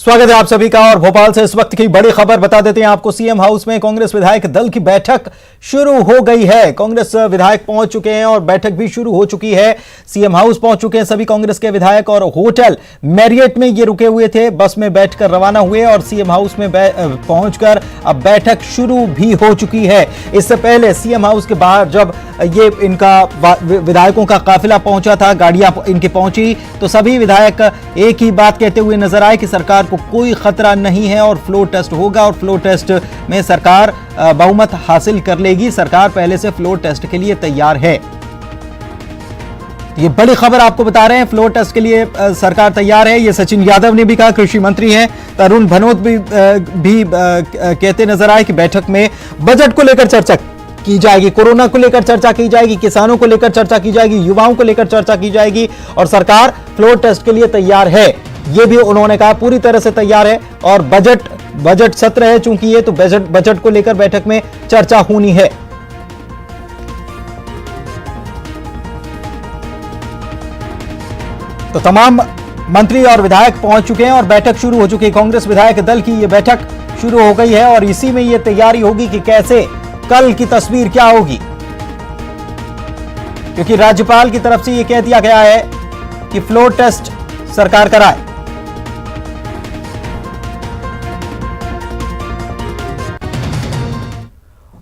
स्वागत है आप सभी का। और भोपाल से इस वक्त की बड़ी खबर बता देते हैं आपको। सीएम हाउस में कांग्रेस विधायक दल की बैठक शुरू हो गई है। कांग्रेस विधायक पहुंच चुके हैं और बैठक भी शुरू हो चुकी है। सीएम हाउस पहुंच चुके हैं सभी कांग्रेस के विधायक और होटल मैरियट में ये रुके हुए थे। बस में बैठकर रवाना हुए और सीएम हाउस में पहुंचकर अब बैठक शुरू भी हो चुकी है। इससे पहले सीएम हाउस के बाहर जब ये इनका विधायकों का काफिला पहुंचा था, गाड़ियां इनकी पहुंची, तो सभी विधायक एक ही बात कहते हुए नजर आए कि सरकार को कोई खतरा नहीं है और फ्लोर टेस्ट होगा और फ्लोर टेस्ट में सरकार बहुमत हासिल कर लेगी। सरकार पहले से फ्लोर टेस्ट के लिए तैयार है। ये बड़ी खबर आपको बता रहे हैं, फ्लोर टेस्ट के लिए सरकार तैयार है। ये सचिन यादव ने भी कहा, कृषि मंत्री हैं तरुण भनोत भी कहते नजर आए कि बैठक में बजट को लेकर चर्चा की जाएगी, कोरोना को लेकर चर्चा की जाएगी, किसानों को लेकर चर्चा की जाएगी, युवाओं को लेकर चर्चा की जाएगी और सरकार फ्लोर टेस्ट के लिए तैयार है। ये भी उन्होंने कहा पूरी तरह से तैयार है। और बजट सत्र है चूंकि ये, तो बजट को लेकर बैठक में चर्चा होनी है। तो तमाम मंत्री और विधायक पहुंच चुके हैं और बैठक शुरू हो चुकी है। कांग्रेस विधायक दल की ये बैठक शुरू हो गई है और इसी में ये तैयारी होगी कि कैसे कल की तस्वीर क्या होगी, क्योंकि राज्यपाल की तरफ से यह कह दिया गया है कि फ्लोर टेस्ट सरकार कराए।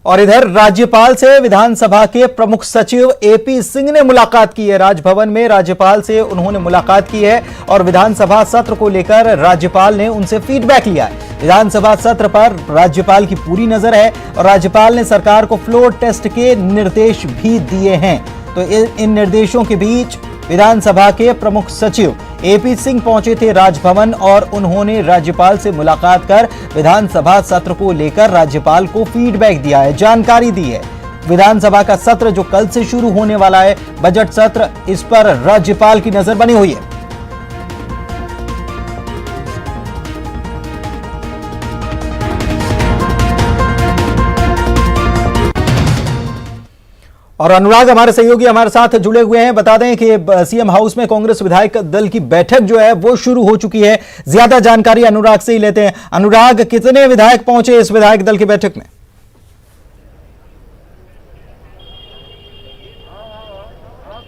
और इधर राज्यपाल से विधानसभा के प्रमुख सचिव एपी सिंह ने मुलाकात की है। राजभवन में राज्यपाल से उन्होंने मुलाकात की है और विधानसभा सत्र को लेकर राज्यपाल ने उनसे फीडबैक लिया है। विधानसभा सत्र पर राज्यपाल की पूरी नजर है और राज्यपाल ने सरकार को फ्लोर टेस्ट के निर्देश भी दिए हैं। तो इन निर्देशों के बीच विधानसभा के प्रमुख सचिव एपी सिंह पहुंचे थे राजभवन और उन्होंने राज्यपाल से मुलाकात कर विधानसभा सत्र को लेकर राज्यपाल को फीडबैक दिया है, जानकारी दी है। विधानसभा का सत्र जो कल से शुरू होने वाला है, बजट सत्र, इस पर राज्यपाल की नजर बनी हुई है। और अनुराग हमारे सहयोगी हमारे साथ जुड़े हुए हैं। बता दें कि सीएम हाउस में कांग्रेस विधायक दल की बैठक जो है वो शुरू हो चुकी है। ज्यादा जानकारी अनुराग से ही लेते हैं। अनुराग, कितने विधायक पहुंचे इस विधायक दल की बैठक में?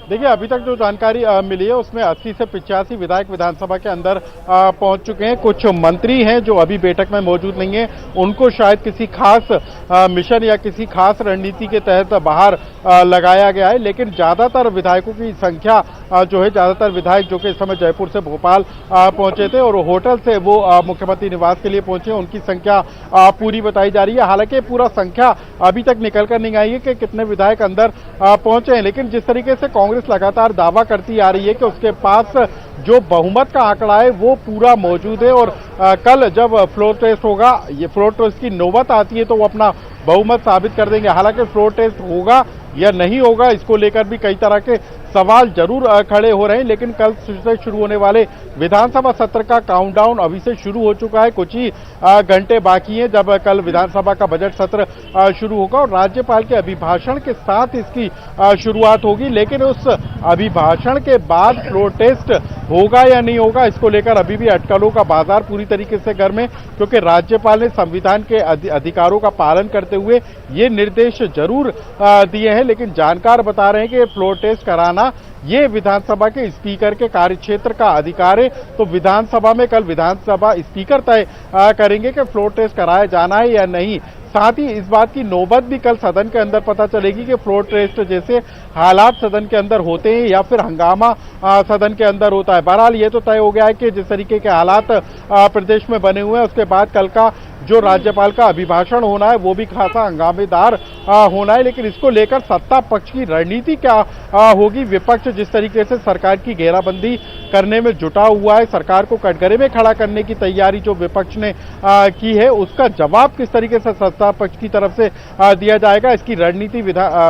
देखिए, अभी तक जो जानकारी मिली है उसमें 80 से 85 विधायक विधानसभा के अंदर पहुंच चुके हैं। कुछ मंत्री हैं जो अभी बैठक में मौजूद नहीं है, उनको शायद किसी खास मिशन या किसी खास रणनीति के तहत बाहर लगाया गया है। लेकिन ज्यादातर विधायकों की संख्या जो है, ज्यादातर विधायक जो कि इस समय जयपुर से भोपाल पहुंचे थे और होटल से वो मुख्यमंत्री निवास के लिए पहुंचे, उनकी संख्या पूरी बताई जा रही है। हालांकि पूरा संख्या अभी तक निकल कर नहीं आई है कि कितने विधायक अंदर पहुंचे हैं। लेकिन जिस तरीके से कांग्रेस लगातार दावा करती आ रही है कि उसके पास जो बहुमत का आंकड़ा है वो पूरा मौजूद है और कल जब फ्लोर टेस्ट होगा, ये फ्लोर टेस्ट की नौबत आती है तो वो अपना बहुमत साबित कर देंगे। हालांकि फ्लोर टेस्ट होगा या नहीं होगा, इसको लेकर भी कई तरह के सवाल जरूर खड़े हो रहे हैं। लेकिन कल से शुरू होने वाले विधानसभा सत्र का काउंटडाउन अभी से शुरू हो चुका है। कुछ ही घंटे बाकी हैं जब कल विधानसभा का बजट सत्र शुरू होगा और राज्यपाल के अभिभाषण के साथ इसकी शुरुआत होगी। लेकिन उस अभिभाषण के बाद फ्लोर टेस्ट होगा या नहीं होगा, इसको लेकर अभी भी अटकलों का बाजार पूरी तरीके से गर्म है, क्योंकि राज्यपाल ने संविधान के अधिकारों का पालन करते हुए ये निर्देश जरूर दिए हैं। लेकिन जानकार बता रहे हैं कि फ्लोर टेस्ट कराना ये विधानसभा के स्पीकर के कार्यक्षेत्र का अधिकार है। तो विधानसभा में कल विधानसभा स्पीकर तय करेंगे कि फ्लोर टेस्ट कराया जाना है या नहीं। साथ ही इस बात की नौबत भी कल सदन के अंदर पता चलेगी कि फ्लोर टेस्ट जैसे हालात सदन के अंदर होते हैं या फिर हंगामा सदन के अंदर होता है। बहरहाल ये तो तय हो गया है कि जिस तरीके के हालात प्रदेश में बने हुए हैं, उसके बाद कल का जो राज्यपाल का अभिभाषण होना है वो भी खासा हंगामेदार होना है। लेकिन इसको लेकर सत्ता पक्ष की रणनीति क्या होगी, विपक्ष जिस तरीके से सरकार की घेराबंदी करने में जुटा हुआ है, सरकार को कटघरे में खड़ा करने की तैयारी जो विपक्ष ने की है, उसका जवाब किस तरीके से सत्ता पक्ष की तरफ से दिया जाएगा, इसकी रणनीति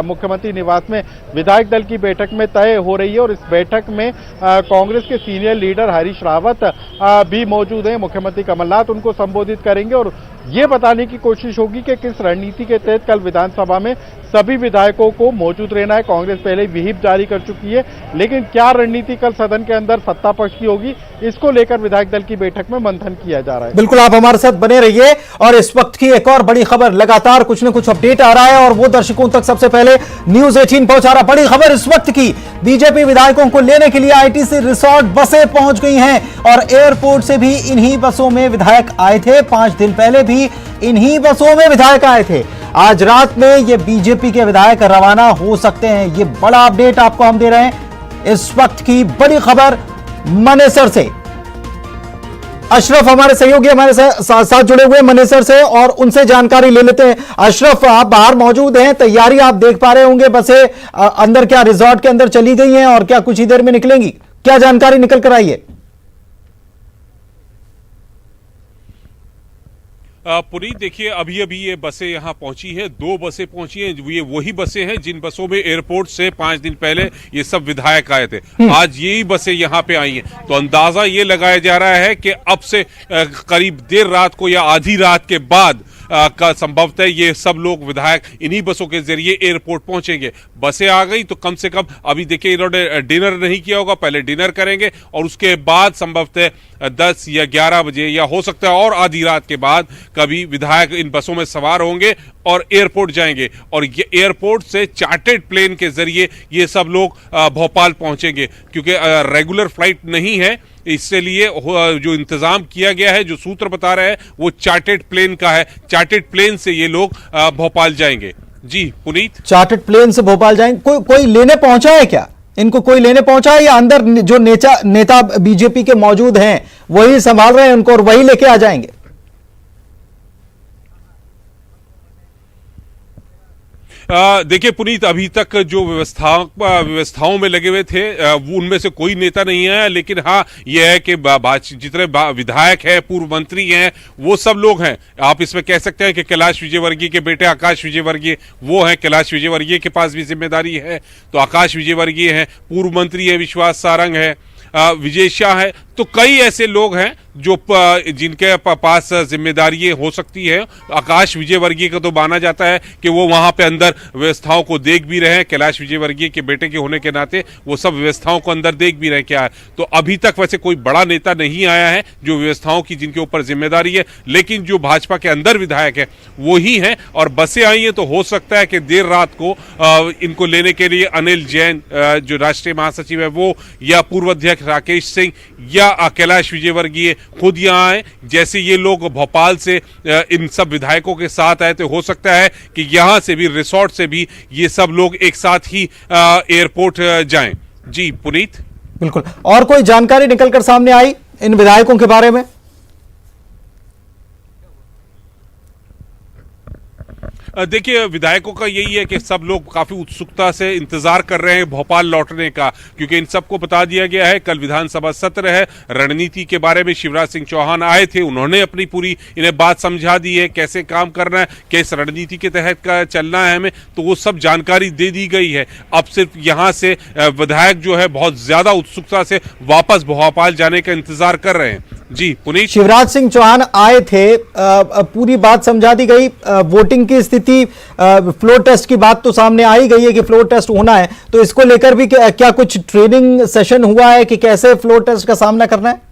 मुख्यमंत्री निवास में विधायक दल की बैठक में तय हो रही है। और इस बैठक में कांग्रेस के सीनियर लीडर हरीश रावत भी मौजूद हैं। मुख्यमंत्री कमलनाथ उनको संबोधित करेंगे और ये बताने की कोशिश होगी कि किस रणनीति के तहत कल विधानसभा में सभी विधायकों को मौजूद रहना है। कांग्रेस पहले व्हिप जारी कर चुकी है, लेकिन क्या रणनीति कल सदन के अंदर सत्ता पक्ष की होगी, इसको लेकर विधायक दल की बैठक में मंथन किया जा रहा है। बिल्कुल, आप हमारे साथ बने रहिए। और इस वक्त की एक और बड़ी खबर, लगातार कुछ न कुछ अपडेट आ रहा है और वो दर्शकों तक सबसे पहले न्यूज 18 पहुंचा रहा। बड़ी खबर इस वक्त की, बीजेपी विधायकों को लेने के लिए आईटीसी रिसोर्ट बसें पहुंच गई हैं और एयरपोर्ट से भी इन्हीं बसों में विधायक आए थे। 5 दिन पहले भी इन्हीं बसों में विधायक आए थे। आज रात में ये बीजेपी के विधायक रवाना हो सकते हैं। ये बड़ा अपडेट आपको हम दे रहे हैं। इस वक्त की बड़ी खबर मनेसर से। अशरफ हमारे सहयोगी हमारे साथ जुड़े हुए मनेसर से और उनसे जानकारी ले लेते हैं। अशरफ, आप बाहर मौजूद हैं, तैयारी आप देख पा रहे होंगे, बसें अंदर क्या रिजॉर्ट के अंदर चली गई हैं और क्या कुछ ही देर में निकलेंगी? क्या जानकारी निकल कर आई है? पुनीत, देखिए अभी अभी ये बसें यहाँ पहुंची है, 2 बसें पहुंची हैं। ये वही बसें हैं जिन बसों में एयरपोर्ट से 5 दिन पहले ये सब विधायक आए थे। आज यही बसें यहाँ पे आई हैं, तो अंदाजा ये लगाया जा रहा है कि अब से करीब देर रात को या आधी रात के बाद का संभवतः ये सब लोग विधायक इन्हीं बसों के जरिए एयरपोर्ट पहुंचेंगे। बसें आ गई तो कम से कम अभी देखिए इन्होंने डिनर नहीं किया होगा, पहले डिनर करेंगे और उसके बाद संभवतः 10 या 11 बजे या हो सकता है और आधी रात के बाद कभी विधायक इन बसों में सवार होंगे और एयरपोर्ट जाएंगे और ये एयरपोर्ट से चार्टर्ड प्लेन के जरिए ये सब लोग भोपाल पहुंचेंगे, क्योंकि रेगुलर फ्लाइट नहीं है। इससे लिए जो इंतजाम किया गया है, जो सूत्र बता रहे हैं, वो चार्टर्ड प्लेन का है। चार्टर्ड प्लेन से ये लोग भोपाल जाएंगे। जी पुनीत, चार्टर्ड प्लेन से भोपाल जाएंगे। कोई लेने पहुंचा है क्या? इनको कोई लेने पहुंचा है या अंदर जो नेता बीजेपी के मौजूद हैं वही संभाल रहे हैं उनको और वही लेके आ जाएंगे? देखिए पुनीत, अभी तक जो व्यवस्थाओं में लगे हुए थे वो उनमें से कोई नेता नहीं है, लेकिन हाँ यह है कि जितने विधायक हैं, पूर्व मंत्री हैं, वो सब लोग हैं। आप इसमें कह सकते हैं कि कैलाश विजयवर्गीय के बेटे आकाश विजयवर्गीय वो हैं। कैलाश विजयवर्गीय के पास भी जिम्मेदारी है, तो आकाश विजयवर्गीय हैं। पूर्व मंत्री है विश्वास सारंग है, विजय शाह है। तो कई ऐसे लोग हैं जो जिनके पास जिम्मेदारी हो सकती है। आकाश विजयवर्गीय का तो माना जाता है कि वो वहां पे अंदर व्यवस्थाओं को देख भी रहे हैं। कैलाश विजयवर्गीय के बेटे के होने के नाते वो सब व्यवस्थाओं को अंदर देख भी रहे क्या है। तो अभी तक वैसे कोई बड़ा नेता नहीं आया है जो व्यवस्थाओं की जिनके ऊपर जिम्मेदारी है, लेकिन जो भाजपा के अंदर विधायक है वो ही है। और बसें आई हैं तो हो सकता है कि देर रात को इनको लेने के लिए अनिल जैन जो राष्ट्रीय महासचिव है वो, या पूर्व अध्यक्ष राकेश सिंह या कैलाश विजयवर्गीय खुद यहाँ आए। जैसे ये लोग भोपाल से इन सब विधायकों के साथ आए, तो हो सकता है कि यहाँ से भी, रिसोर्ट से भी ये सब लोग एक साथ ही एयरपोर्ट जाएं। जी पुनीत, बिल्कुल। और कोई जानकारी निकलकर सामने आई इन विधायकों के बारे में? देखिए विधायकों का यही है कि सब लोग काफी उत्सुकता से इंतजार कर रहे हैं भोपाल लौटने का, क्योंकि इन सबको बता दिया गया है कल विधानसभा सत्र है। रणनीति के बारे में शिवराज सिंह चौहान आए थे, उन्होंने अपनी पूरी इन्हें बात समझा दी है, कैसे काम करना है, किस रणनीति के तहत का चलना है हमें, तो वो सब जानकारी दे दी गई है। अब सिर्फ यहाँ से विधायक जो है बहुत ज्यादा उत्सुकता से वापस भोपाल जाने का इंतजार कर रहे हैं। जी पुनीत, शिवराज सिंह चौहान आए थे, पूरी बात समझा दी गई। वोटिंग की स्थिति, फ्लोर टेस्ट की बात तो सामने आ ही गई है कि फ्लोर टेस्ट होना है, तो इसको लेकर भी क्या कुछ ट्रेनिंग सेशन हुआ है कि कैसे फ्लोर टेस्ट का सामना करना है?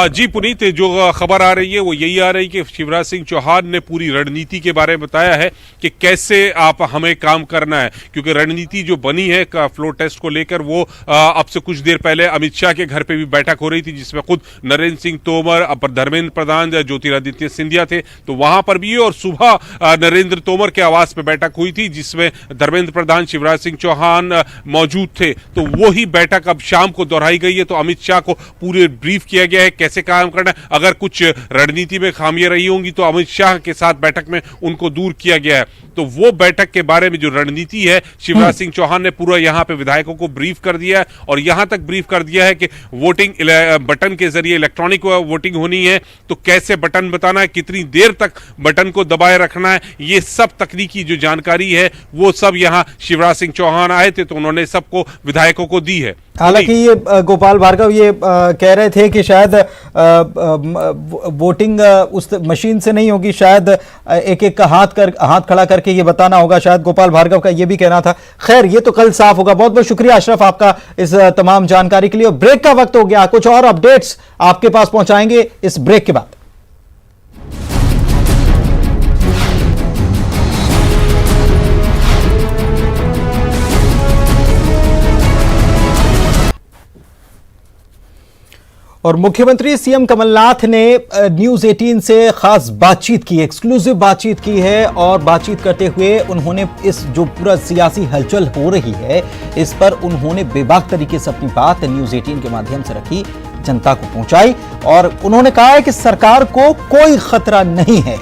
जी पुनीत, जो खबर आ रही है वो यही आ रही कि शिवराज सिंह चौहान ने पूरी रणनीति के बारे में बताया है कि कैसे आप हमें काम करना है, क्योंकि रणनीति जो बनी है फ्लोर टेस्ट को लेकर वो अब से कुछ देर पहले अमित शाह के घर पे भी बैठक हो रही थी, जिसमें खुद नरेंद्र सिंह तोमर, धर्मेंद्र प्रधान, ज्योतिरादित्य सिंधिया थे, तो वहां पर भी। और सुबह नरेंद्र तोमर के आवास पे बैठक हुई थी जिसमें धर्मेंद्र प्रधान, शिवराज सिंह चौहान मौजूद थे, तो वो ही बैठक अब शाम को दोहराई गई है। तो अमित शाह को पूरे ब्रीफ किया गया है कैसे काम करना है। अगर कुछ रणनीति में खामियां रही होंगी तो अमित शाह के साथ बैठक में उनको दूर किया गया है। तो वो बैठक के बारे में जो रणनीति है शिवराज सिंह चौहान ने पूरा यहां पे विधायकों को ब्रीफ कर दिया है, और यहां तक ब्रीफ कर दिया है कि वोटिंग बटन के जरिए इलेक्ट्रॉनिक वोटिंग होनी है, तो कैसे बटन बताना है, कितनी देर तक बटन को दबाए रखना है, ये सब तकनीकी जो जानकारी है वो सब यहां शिवराज सिंह चौहान आए थे तो उन्होंने सबको विधायकों को दी है। हालांकि ये गोपाल भार्गव ये कह रहे थे कि शायद वोटिंग उस मशीन से नहीं होगी, शायद एक एक का हाथ खड़ा करके ये बताना होगा, शायद गोपाल भार्गव का ये भी कहना था। खैर ये तो कल साफ होगा। बहुत बहुत शुक्रिया अशरफ आपका इस तमाम जानकारी के लिए। ब्रेक का वक्त हो गया, कुछ और अपडेट्स आपके पास पहुंचाएंगे इस ब्रेक के बाद। और मुख्यमंत्री सीएम कमलनाथ ने न्यूज 18 से खास बातचीत की, एक्सक्लूसिव बातचीत की है। और बातचीत करते हुए उन्होंने इस जो पूरा सियासी हलचल हो रही है इस पर उन्होंने बेबाक तरीके से अपनी बात न्यूज 18 के माध्यम से रखी, जनता को पहुंचाई। और उन्होंने कहा है कि सरकार को कोई खतरा नहीं है।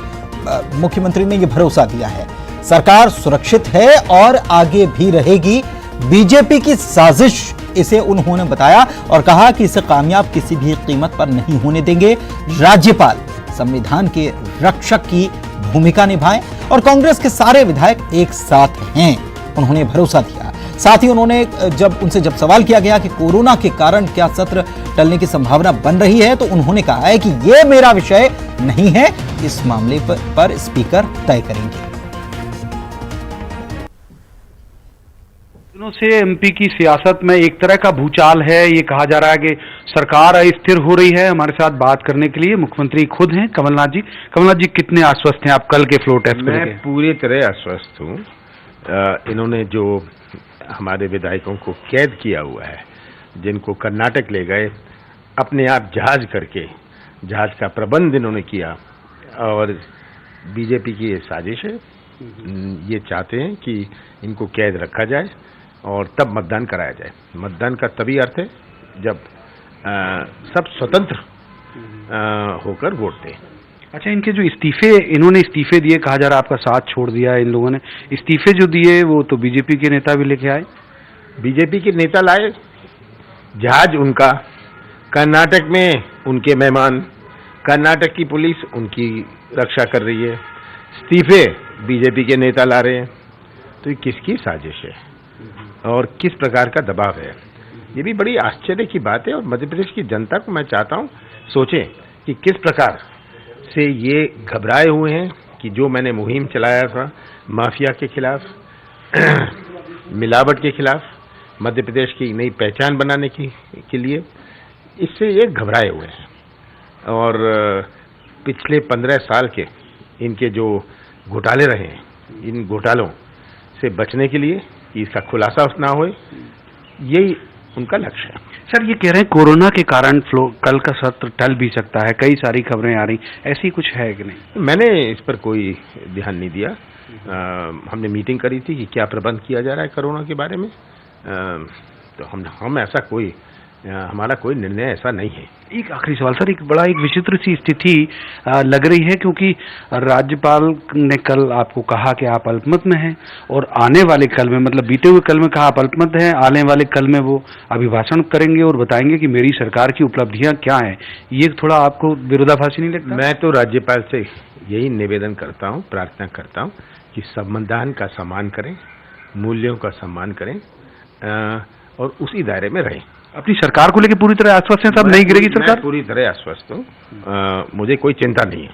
मुख्यमंत्री ने यह भरोसा दिया है, सरकार सुरक्षित है और आगे भी रहेगी। बीजेपी की साजिश इसे उन्होंने बताया और कहा कि इसे कामयाब किसी भी कीमत पर नहीं होने देंगे। राज्यपाल संविधान के रक्षक की भूमिका निभाएं और कांग्रेस के सारे विधायक एक साथ हैं, उन्होंने भरोसा दिया। साथ ही उन्होंने उनसे जब सवाल किया गया कि कोरोना के कारण क्या सत्र टलने की संभावना बन रही है, तो उन्होंने कहा है कि यह मेरा विषय नहीं है, इस मामले पर स्पीकर तय करेंगे। से एमपी की सियासत में एक तरह का भूचाल है। ये कहा जा रहा है कि सरकार अस्थिर हो रही है। हमारे साथ बात करने के लिए मुख्यमंत्री खुद हैं कमलनाथ जी। कमलनाथ जी, कितने आश्वस्त हैं आप कल के फ्लोर टेस्ट में? मैं पूरी तरह आश्वस्त हूँ। इन्होंने जो हमारे विधायकों को कैद किया हुआ है, जिनको कर्नाटक ले गए, अपने आप जहाज करके, जहाज का प्रबंध इन्होंने किया और बीजेपी की ये साजिश है। ये चाहते हैं कि इनको कैद रखा जाए और तब मतदान कराया जाए। मतदान का तभी अर्थ है जब सब स्वतंत्र होकर वोट दें। अच्छा, इनके जो इन्होंने इस्तीफे दिए, कहा जा रहा है आपका साथ छोड़ दिया इन लोगों ने। इस्तीफे जो दिए वो तो बीजेपी के नेता भी लेके आए। बीजेपी के नेता लाए, जहाज उनका, कर्नाटक में उनके मेहमान, कर्नाटक की पुलिस उनकी रक्षा कर रही है, इस्तीफे बीजेपी के नेता ला रहे हैं। तो ये किसकी साजिश है और किस प्रकार का दबाव है, ये भी बड़ी आश्चर्य की बात है। और मध्य प्रदेश की जनता को मैं चाहता हूँ सोचें कि किस प्रकार से ये घबराए हुए हैं कि जो मैंने मुहिम चलाया था माफिया के खिलाफ, मिलावट के खिलाफ, मध्य प्रदेश की नई पहचान बनाने के लिए, इससे ये घबराए हुए हैं। और पिछले 15 साल के इनके जो घोटाले रहे हैं, इन घोटालों से बचने के लिए कि इसका खुलासा ना हो, यही उनका लक्ष्य है। सर, ये कह रहे हैं कोरोना के कारण कल का सत्र टल भी सकता है, कई सारी खबरें आ रही, ऐसी कुछ है कि नहीं? मैंने इस पर कोई ध्यान नहीं दिया। हमने मीटिंग करी थी कि क्या प्रबंध किया जा रहा है कोरोना के बारे में, तो हम ऐसा कोई, हमारा कोई निर्णय ऐसा नहीं है। एक आखिरी सवाल सर, एक विचित्र सी स्थिति लग रही है, क्योंकि राज्यपाल ने कल आपको कहा कि आप अल्पमत में हैं और आने वाले कल में, मतलब बीते हुए कल में कहा आप अल्पमत हैं, आने वाले कल में वो अभिभाषण करेंगे और बताएंगे कि मेरी सरकार की उपलब्धियां क्या हैं। ये थोड़ा आपको विरोधाभासी नहीं लगता? मैं तो राज्यपाल से यही निवेदन करता हूँ, प्रार्थना करता हूँ कि संविधान का सम्मान करें, मूल्यों का सम्मान करें और उसी दायरे में रहें। अपनी सरकार को लेकर पूरी तरह आश्वस्त हैं साहब, नहीं गिरेगी सरकार? मैं पूरी तरह आश्वस्त हूँ, मुझे कोई चिंता नहीं है।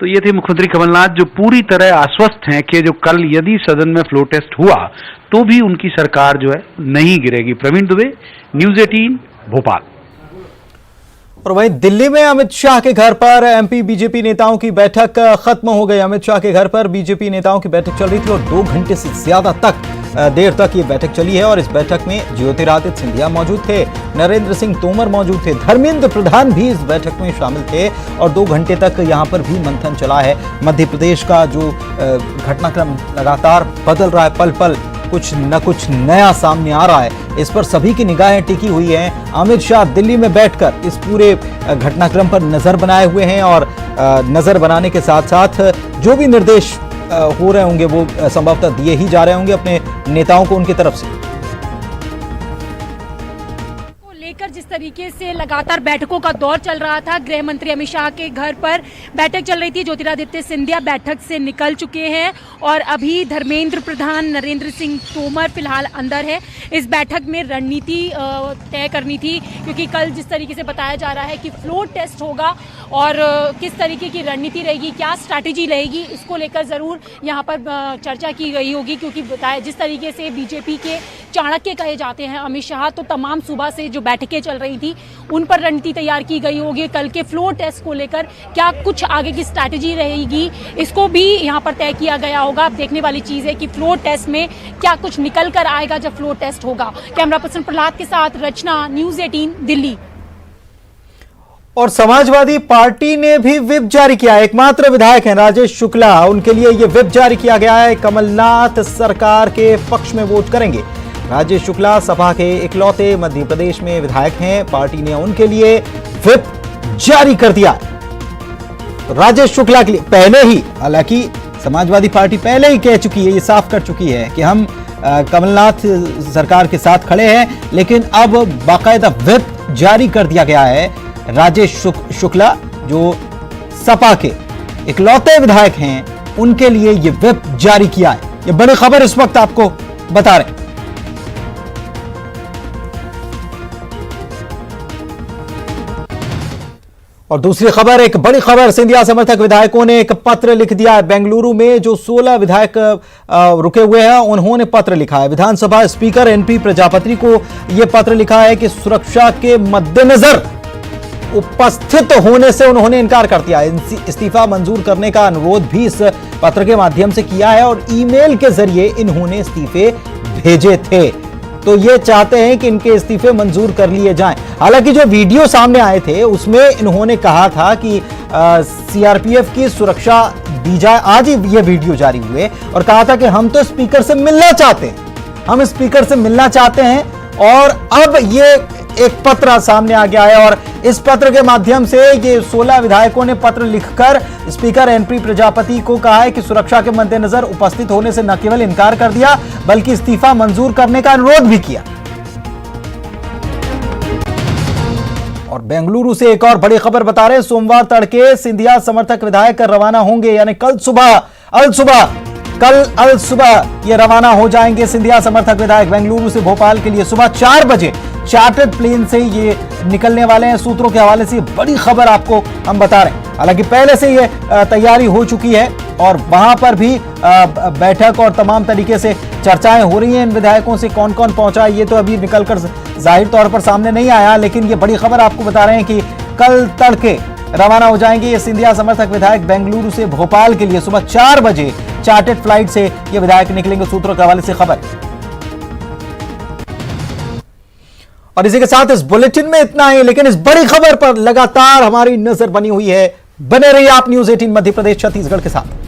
तो ये थे मुख्यमंत्री कमलनाथ, जो पूरी तरह आश्वस्त हैं कि जो कल यदि सदन में फ्लो टेस्ट हुआ तो भी उनकी सरकार जो है नहीं गिरेगी। प्रवीण दुबे, न्यूज 18, भोपाल। और वहीं दिल्ली में अमित शाह के घर पर एमपी बीजेपी नेताओं की बैठक खत्म हो गई। अमित शाह के घर पर बीजेपी नेताओं की बैठक चल रही थी और 2 घंटे से ज्यादा देर तक ये बैठक चली है। और इस बैठक में ज्योतिरादित्य सिंधिया मौजूद थे, नरेंद्र सिंह तोमर मौजूद थे, धर्मेंद्र प्रधान भी इस बैठक में शामिल थे और 2 घंटे तक यहां पर भी मंथन चला है। मध्य प्रदेश का जो घटनाक्रम लगातार बदल रहा है, पल पल कुछ न कुछ नया सामने आ रहा है, इस पर सभी की निगाहें टिकी हुई हैं। अमित शाह दिल्ली में बैठकर इस पूरे घटनाक्रम पर नजर बनाए हुए हैं और नजर बनाने के साथ साथ जो भी निर्देश हो रहे होंगे वो संभवतः दिए ही जा रहे होंगे अपने नेताओं को उनकी तरफ से। लेकर जिस तरीके से लगातार बैठकों का दौर चल रहा था, गृह मंत्री अमित शाह के घर पर बैठक चल रही थी। ज्योतिरादित्य सिंधिया बैठक से निकल चुके हैं और अभी धर्मेंद्र प्रधान, नरेंद्र सिंह तोमर फिलहाल अंदर है। इस बैठक में रणनीति तय करनी थी, क्योंकि कल जिस तरीके से बताया जा रहा है कि फ्लोर टेस्ट होगा और किस तरीके की रणनीति रहेगी, क्या स्ट्रैटेजी रहेगी, इसको लेकर ज़रूर यहाँ पर चर्चा की गई होगी। क्योंकि बताया जिस तरीके से बीजेपी के चाणक्य कहे जाते हैं अमित शाह, तो तमाम सुबह से जो बैठकें चल रही थी उन पर रणनीति तैयार की गई होगी। कल के फ्लोर टेस्ट को लेकर क्या कुछ आगे की स्ट्रैटेजी रहेगी, इसको भी यहाँ पर तय किया गया होगा। अब देखने वाली चीज़ है कि फ्लोर टेस्ट में क्या कुछ निकल कर आएगा जब फ्लोर टेस्ट होगा। कैमरा पर्सन प्रहलाद के साथ रचना, न्यूज़ 18 दिल्ली। और समाजवादी पार्टी ने भी व्हिप जारी किया। एकमात्र विधायक हैं राजेश शुक्ला, उनके लिए यह व्हिप जारी किया गया है। कमलनाथ सरकार के पक्ष में वोट करेंगे। राजेश शुक्ला सपा के इकलौते मध्य प्रदेश में विधायक हैं। पार्टी ने उनके लिए व्हिप जारी कर दिया। तो राजेश शुक्ला के लिए पहले ही, हालांकि समाजवादी पार्टी पहले ही कह चुकी है, ये साफ कर चुकी है कि हम कमलनाथ सरकार के साथ खड़े हैं, लेकिन अब बाकायदा व्हिप जारी कर दिया गया है। राजेश शुक्ला जो सपा के इकलौते विधायक हैं, उनके लिए यह व्हिप जारी किया है। यह बड़ी खबर इस वक्त आपको बता रहे हैं। और दूसरी खबर, एक बड़ी खबर, सिंधिया समर्थक विधायकों ने एक पत्र लिख दिया है। बेंगलुरु में जो 16 विधायक रुके हुए हैं, उन्होंने पत्र लिखा है। विधानसभा स्पीकर एनपी प्रजापति को यह पत्र लिखा है कि सुरक्षा के मद्देनजर उपस्थित होने से उन्होंने इनकार कर दिया। इस्तीफा मंजूर करने का अनुरोध भी इस पत्र के माध्यम से किया है और ईमेल के जरिए इन्होंने इस्तीफे भेजे थे। तो ये चाहते हैं कि इनके इस्तीफे मंजूर कर लिए जाएं। हालांकि जो वीडियो सामने आए थे उसमें इन्होंने कहा था कि सीआरपीएफ की सुरक्षा दी जाए। आज ही ये वीडियो जारी हुए और कहा था कि हम तो स्पीकर से मिलना चाहते हैं, हम स्पीकर से मिलना चाहते हैं। और अब ये एक पत्र सामने आ गया है और इस पत्र के माध्यम से ये 16 विधायकों ने पत्र लिखकर स्पीकर एनपी प्रजापति को कहा है कि सुरक्षा के मद्देनजर उपस्थित होने से न केवल इनकार कर दिया, बल्कि इस्तीफा मंजूर करने का अनुरोध भी किया। और बेंगलुरु से एक और बड़ी खबर बता रहे हैं। सोमवार तड़के सिंधिया समर्थक विधायक रवाना होंगे, यानी कल सुबह ये रवाना हो जाएंगे। सिंधिया समर्थक विधायक बेंगलुरु से भोपाल के लिए सुबह 4 बजे चार्टर्ड प्लेन से ये निकलने वाले हैं। सूत्रों के हवाले से बड़ी खबर आपको हम बता रहे हैं। हालांकि पहले से ये तैयारी हो चुकी है और वहां पर भी बैठक और तमाम तरीके से चर्चाएं हो रही हैं। इन विधायकों से कौन कौन पहुंचा ये तो अभी निकलकर जाहिर तौर पर सामने नहीं आया, लेकिन ये बड़ी खबर आपको बता रहे हैं कि कल तड़के रवाना हो जाएंगे ये सिंधिया समर्थक विधायक बेंगलुरु से भोपाल के लिए। सुबह 4 बजे चार्टर्ड फ्लाइट से ये विधायक निकलेंगे, सूत्रों के हवाले से खबर। और इसी के साथ इस बुलेटिन में इतना ही, लेकिन इस बड़ी खबर पर लगातार हमारी नजर बनी हुई है। बने रहिए आप न्यूज़ 18 मध्य प्रदेश छत्तीसगढ़ के साथ।